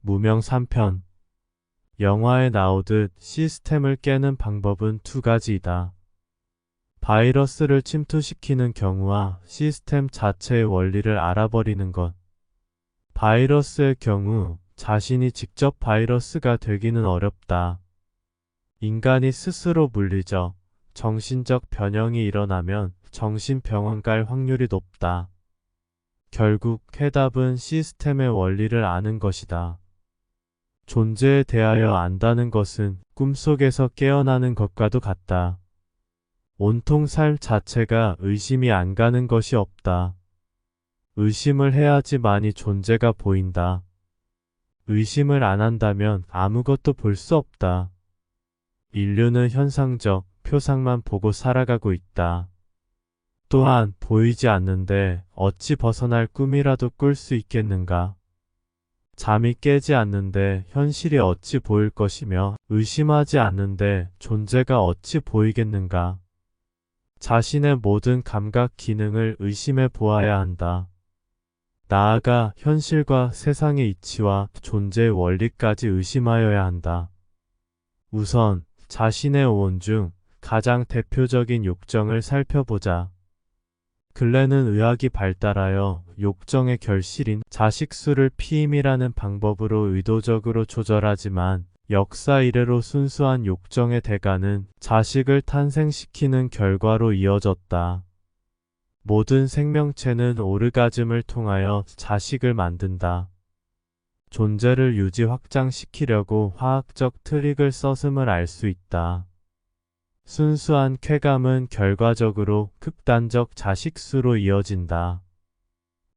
무명 3편. 영화에 나오듯 시스템을 깨는 방법은 두 가지이다. 바이러스를 침투시키는 경우와 시스템 자체의 원리를 알아버리는 것. 바이러스의 경우 자신이 직접 바이러스가 되기는 어렵다. 인간이 스스로 물리적, 정신적 변형이 일어나면 정신병원 갈 확률이 높다. 결국 해답은 시스템의 원리를 아는 것이다. 존재에 대하여 안다는 것은 꿈속에서 깨어나는 것과도 같다. 온통 삶 자체가 의심이 안 가는 것이 없다. 의심을 해야지만이 존재가 보인다. 의심을 안 한다면 아무것도 볼 수 없다. 인류는 현상적, 표상만 보고 살아가고 있다. 또한 보이지 않는데 어찌 벗어날 꿈이라도 꿀 수 있겠는가? 잠이 깨지 않는데 현실이 어찌 보일 것이며 의심하지 않는데 존재가 어찌 보이겠는가? 자신의 모든 감각 기능을 의심해 보아야 한다. 나아가 현실과 세상의 이치와 존재의 원리까지 의심하여야 한다. 우선 자신의 오온 중 가장 대표적인 욕정을 살펴보자. 근래는 의학이 발달하여 욕정의 결실인 자식수를 피임이라는 방법으로 의도적으로 조절하지만 역사 이래로 순수한 욕정의 대가는 자식을 탄생시키는 결과로 이어졌다. 모든 생명체는 오르가즘을 통하여 자식을 만든다. 존재를 유지 확장시키려고 화학적 트릭을 썼음을 알 수 있다. 순수한 쾌감은 결과적으로 극단적 자식수로 이어진다.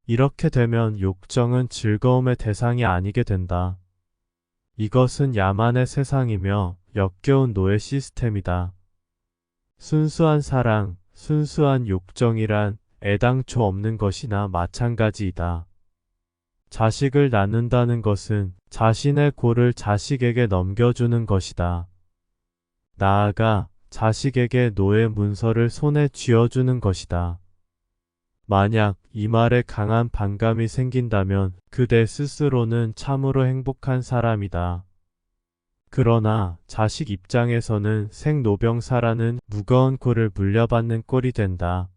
이렇게 되면 욕정은 즐거움의 대상이 아니게 된다. 이것은 야만의 세상이며 역겨운 노예 시스템이다. 순수한 사랑, 순수한 욕정이란 애당초 없는 것이나 마찬가지이다. 자식을 낳는다는 것은 자신의 골을 자식에게 넘겨주는 것이다. 나아가 자식에게 노예 문서를 손에 쥐어주는 것이다. 만약 이 말에 강한 반감이 생긴다면 그대 스스로는 참으로 행복한 사람이다. 그러나 자식 입장에서는 생로병사라는 무거운 골을 물려받는 꼴이 된다.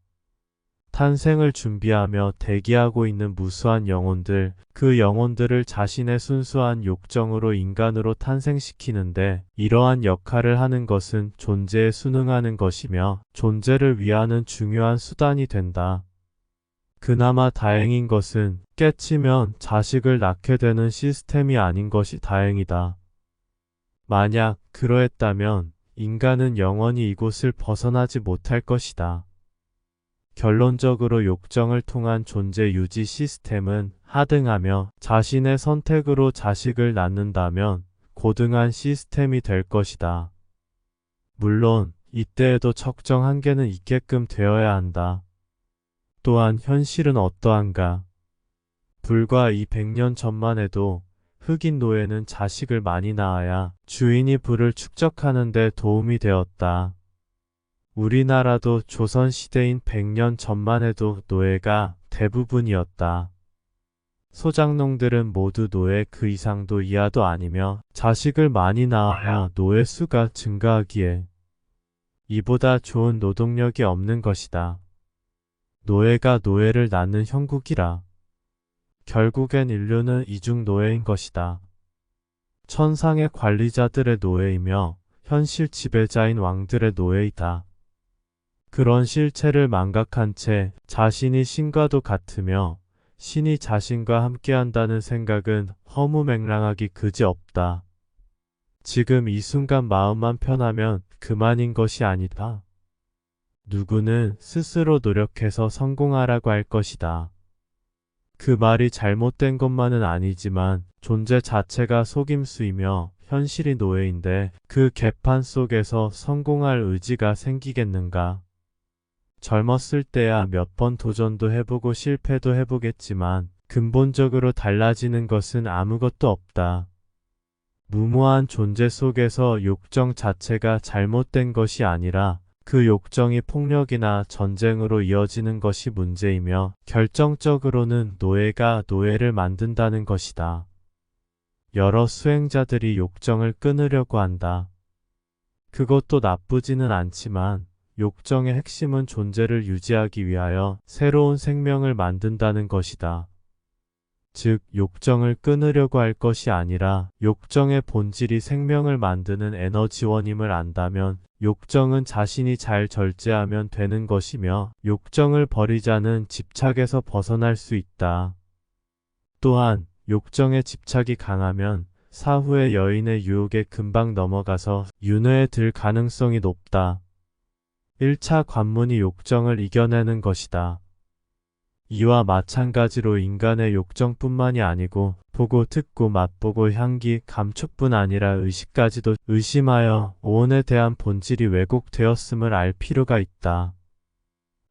탄생을 준비하며 대기하고 있는 무수한 영혼들, 그 영혼들을 자신의 순수한 욕정으로 인간으로 탄생시키는데 이러한 역할을 하는 것은 존재에 순응하는 것이며 존재를 위하는 중요한 수단이 된다. 그나마 다행인 것은 깨치면 자식을 낳게 되는 시스템이 아닌 것이 다행이다. 만약 그러했다면 인간은 영원히 이곳을 벗어나지 못할 것이다. 결론적으로 욕정을 통한 존재 유지 시스템은 하등하며 자신의 선택으로 자식을 낳는다면 고등한 시스템이 될 것이다. 물론 이때에도 적정 한계는 있게끔 되어야 한다. 또한 현실은 어떠한가? 불과 200년 전만 해도 흑인 노예는 자식을 많이 낳아야 주인이 부를 축적하는 데 도움이 되었다. 우리나라도 조선시대인 100년 전만 해도 노예가 대부분이었다. 소작농들은 모두 노예 그 이상도 이하도 아니며 자식을 많이 낳아야 노예 수가 증가하기에 이보다 좋은 노동력이 없는 것이다. 노예가 노예를 낳는 형국이라. 결국엔 인류는 이중 노예인 것이다. 천상의 관리자들의 노예이며 현실 지배자인 왕들의 노예이다. 그런 실체를 망각한 채 자신이 신과도 같으며 신이 자신과 함께한다는 생각은 허무맹랑하기 그지없다. 지금 이 순간 마음만 편하면 그만인 것이 아니다. 누구는 스스로 노력해서 성공하라고 할 것이다. 그 말이 잘못된 것만은 아니지만 존재 자체가 속임수이며 현실이 노예인데 그 개판 속에서 성공할 의지가 생기겠는가? 젊었을 때야 몇 번 도전도 해보고 실패도 해보겠지만 근본적으로 달라지는 것은 아무것도 없다. 무모한 존재 속에서 욕정 자체가 잘못된 것이 아니라 그 욕정이 폭력이나 전쟁으로 이어지는 것이 문제이며 결정적으로는 노예가 노예를 만든다는 것이다. 여러 수행자들이 욕정을 끊으려고 한다. 그것도 나쁘지는 않지만 욕정의 핵심은 존재를 유지하기 위하여 새로운 생명을 만든다는 것이다. 즉, 욕정을 끊으려고 할 것이 아니라 욕정의 본질이 생명을 만드는 에너지원임을 안다면 욕정은 자신이 잘 절제하면 되는 것이며 욕정을 버리자는 집착에서 벗어날 수 있다. 또한 욕정의 집착이 강하면 사후의 여인의 유혹에 금방 넘어가서 윤회에 들 가능성이 높다. 1차 관문이 욕정을 이겨내는 것이다. 이와 마찬가지로 인간의 욕정뿐만이 아니고 보고 듣고 맛보고 향기 감촉뿐 아니라 의식까지도 의심하여 오온에 대한 본질이 왜곡되었음을 알 필요가 있다.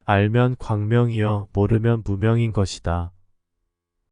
알면 광명이요 모르면 무명인 것이다.